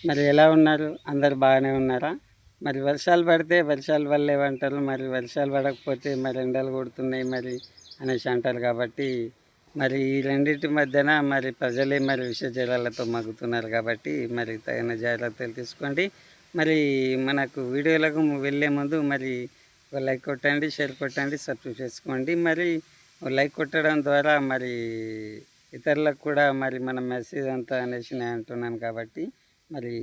మరి ఎలా ఉన్నారు? అందరూ బాగానే ఉన్నారా? మరి వర్షాలు పడితే వర్షాల వల్ల ఏమంటారు? మరి వర్షాలు పడకపోతే మరి ఎండలు కొడుతున్నాయి మరి అనేసి అంటారు కాబట్టి మరి ఈ రెండింటి మధ్యన మరి ప్రజలే మరి విష జ్వరాలతో మగ్గుతున్నారు కాబట్టి మరి తగిన జాగ్రత్తలు తీసుకోండి. మరి మనకు వీడియోలకు వెళ్ళే ముందు మరి ఒక లైక్ కొట్టండి, షేర్ కొట్టండి, సబ్స్క్రైబ్ చేసుకోండి. మరి లైక్ కొట్టడం ద్వారా మరి ఇతరులకు కూడా మరి మన మెసేజ్ అంతా అనేసి నేను అంటున్నాను కాబట్టి మరి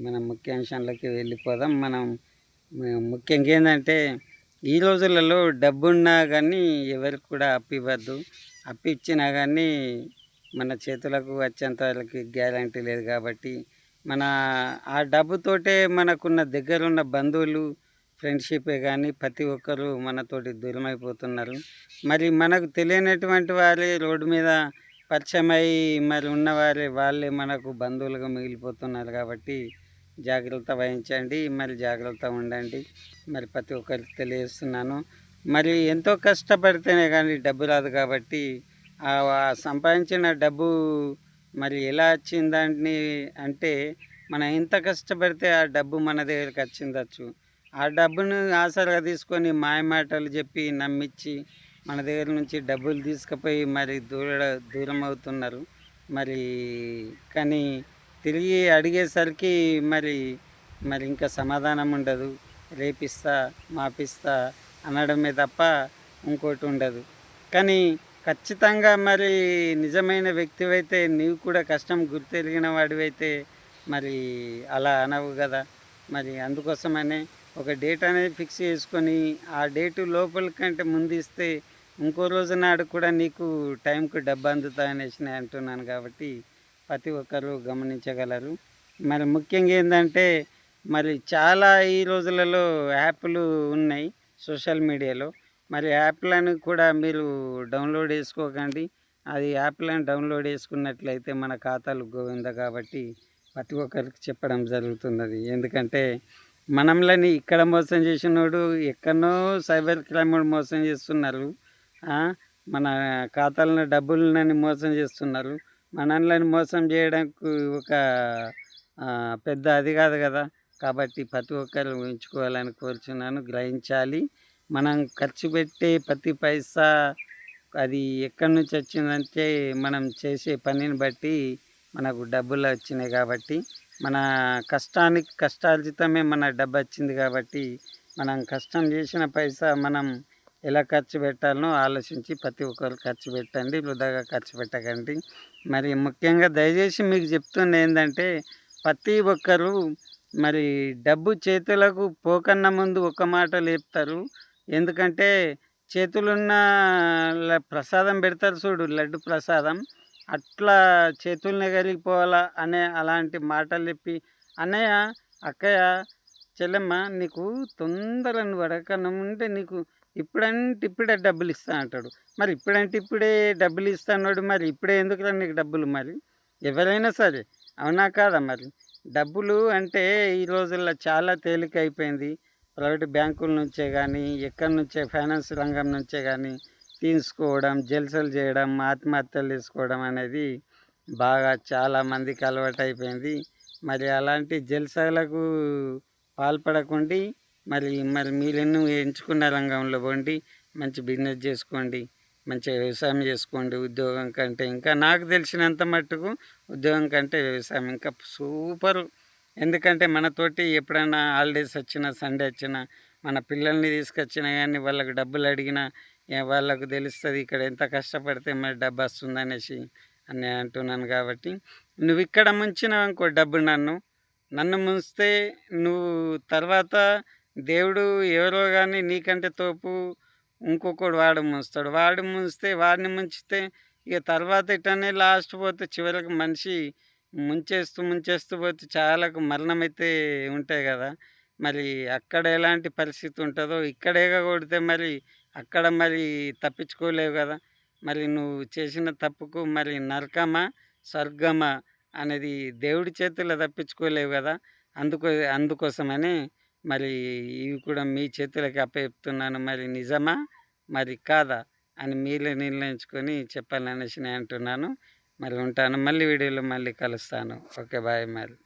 మనం ముఖ్యాంశాలకి వెళ్ళిపోదాం. మనం ముఖ్యంగా ఏంటంటే ఈ రోజులలో డబ్బున్నా కానీ ఎవరికి కూడా అప్పు ఇవ్వద్దు. అప్పు ఇచ్చినా కానీ మన చేతులకు వచ్చేంత వరకు గ్యారంటీ లేదు కాబట్టి మన ఆ డబ్బుతోటే మనకున్న దగ్గరున్న బంధువులు ఫ్రెండ్షిపే కానీ ప్రతి ఒక్కరు మనతోటి దూరమైపోతున్నారు. మరి మనకు తెలియనటువంటి వారే రోడ్డు మీద పరిచయమై మరి ఉన్నవారే వాళ్ళే మనకు బంధువులుగా మిగిలిపోతున్నారు కాబట్టి జాగ్రత్త వహించండి. మరి జాగ్రత్త ఉండండి. మరి ప్రతి ఒక్కరికి తెలియజేస్తున్నాను. మరి ఎంతో కష్టపడితేనే కానీ డబ్బు రాదు కాబట్టి ఆ సంపాదించిన డబ్బు మరి ఎలా వచ్చిందని అంటే మనం ఎంత కష్టపడితే ఆ డబ్బు మన దగ్గరికి వచ్చిందచ్చు. ఆ డబ్బును ఆసరాగా తీసుకొని మాయమాటలు చెప్పి నమ్మించి మన దగ్గర నుంచి డబ్బులు తీసుకుపోయి మరి దూరం అవుతున్నారు. మరి కానీ తిరిగి అడిగేసరికి మరి మరి ఇంకా సమాధానం ఉండదు. రేపిస్తా, మాపిస్తా అనడమే తప్ప ఇంకోటి ఉండదు. కానీ ఖచ్చితంగా మరి నిజమైన వ్యక్తివైతే నీవు కూడా కష్టం గుర్తెరిగిన వాడివైతే మరి అలా అనవు కదా. మరి అందుకోసమనే ఒక డేట్ అనేది ఫిక్స్ చేసుకొని ఆ డేటు లోపల కంటే ముందు ఇస్తే ఇంకో రోజు నాడు కూడా నీకు టైంకు డబ్బు అందుతాయనేసి నేను అంటున్నాను కాబట్టి ప్రతి ఒక్కరు గమనించగలరు. మరి ముఖ్యంగా ఏంటంటే మరి చాలా ఈ రోజులలో యాప్లు ఉన్నాయి సోషల్ మీడియాలో. మరి యాప్లను కూడా మీరు డౌన్లోడ్ చేసుకోకండి. అది యాప్లను డౌన్లోడ్ చేసుకున్నట్లయితే మన ఖాతాలు గోవింద కాబట్టి ప్రతి ఒక్కరికి చెప్పడం జరుగుతున్నది. ఎందుకంటే మనల్ని ఇక్కడ మోసం చేసినోడు ఎక్కడనో సైబర్ క్రైమ్ మోసం చేస్తున్నారు. మన ఖాతాలను డబ్బులని మోసం చేస్తున్నారు. మనల్ని మోసం చేయడానికి ఒక పెద్ద అది కాదు కదా. కాబట్టి ప్రతి ఒక్కరు ఊహించుకోవాలని కోరుచున్నాను, గ్రహించాలి. మనం ఖర్చు పెట్టే ప్రతి పైసా అది ఎక్కడి నుంచి వచ్చిందంటే మనం చేసే పనిని బట్టి మనకు డబ్బులు వచ్చినాయి కాబట్టి మన కష్టానికి కష్టార్జితమే మన డబ్బు వచ్చింది కాబట్టి మనం కష్టం చేసిన పైసా మనం ఎలా ఖర్చు పెట్టాలనో ఆలోచించి ప్రతి ఒక్కరు ఖర్చు పెట్టండి, వృధాగా ఖర్చు పెట్టకండి. మరి ముఖ్యంగా దయచేసి మీకు చెప్తున్న ఏంటంటే ప్రతి ఒక్కరు మరి డబ్బు చేతులకు పోకన్నా ముందు ఒక మాట లేపుతారు. ఎందుకంటే చేతులున్న ప్రసాదం పెడతారు చూడు, లడ్డు ప్రసాదం, అట్లా చేతులనే కరిగిపోవాలా అనే అలాంటి మాటలు చెప్పి అన్నయ్య, అక్కయ్య, చెల్లెమ్మ నీకు తొందర నువ్వు అడగకన్నా ఉంటే నీకు ఇప్పుడంటే ఇప్పుడే డబ్బులు ఇస్తా అంటాడు. మరి ఇప్పుడంటే ఇప్పుడే డబ్బులు ఇస్తా అన్నాడు, మరి ఇప్పుడే ఎందుకురా నీకు డబ్బులు? మరి ఎవరైనా సరే అవునా కాదా? మరి డబ్బులు అంటే ఈ రోజుల్లో చాలా తేలిక అయిపోయింది. ప్రైవేట్ బ్యాంకుల నుంచే కానీ ఎక్కడి నుంచే ఫైనాన్స్ రంగం నుంచే కానీ తీసుకోవడం, జల్సలు చేయడం, ఆత్మహత్యలు చేసుకోవడం అనేది బాగా చాలామందికి అలవాటు అయిపోయింది. మరి అలాంటి జల్సాలకు పాల్పడకండి. మరి మరి మీరెన్నో ఎంచుకున్న రంగంలో పోండి, మంచి బిజినెస్ చేసుకోండి, మంచిగా వ్యవసాయం చేసుకోండి. ఉద్యోగం కంటే ఇంకా నాకు తెలిసినంత మట్టుకు ఉద్యోగం కంటే వ్యవసాయం ఇంకా సూపరు. ఎందుకంటే మనతోటి ఎప్పుడైనా హాలిడేస్ వచ్చినా, సండే వచ్చినా, మన పిల్లల్ని తీసుకొచ్చినా కానీ వాళ్ళకు డబ్బులు అడిగినా వాళ్ళకు తెలుస్తుంది ఇక్కడ ఎంత కష్టపడితే మరి డబ్బు వస్తుంది అనేసి అని అంటున్నాను. కాబట్టి నువ్వు ఇక్కడ ముంచినావు అనుకో డబ్బు, నన్ను ముంచితే నువ్వు తర్వాత దేవుడు ఎవరో కానీ నీకంటే తోపు ఇంకొకడు వాడు ముంచుతాడు. వాడు ముంచితే వాడిని ముంచితే ఇక తర్వాత ఇటనే లాస్ట్ పోతే చివరికి మనిషి ముంచేస్తూ ముంచేస్తూ పోతే చాలాకు మరణం అయితే ఉంటాయి కదా. మరి అక్కడ ఎలాంటి పరిస్థితి ఉంటుందో ఇక్కడేగా కొడితే మరి అక్కడ మరి తప్పించుకోలేవు కదా. మరి నువ్వు చేసిన తప్పుకు మరి నరకమా స్వర్గమా అనేది దేవుడి చేతుల్లో తప్పించుకోలేవు కదా. అందుకోసమని మరి ఇవి కూడా మీ చేతులకి అప్పచెప్తున్నాను. మరి నిజమా మరి కాదా అని మీరే నిర్ణయించుకొని చెప్పాలనేసి నేను అంటున్నాను. మరి ఉంటాను, మళ్ళీ వీడియోలో మళ్ళీ కలుస్తాను. ఓకే, బాయ్ మరి.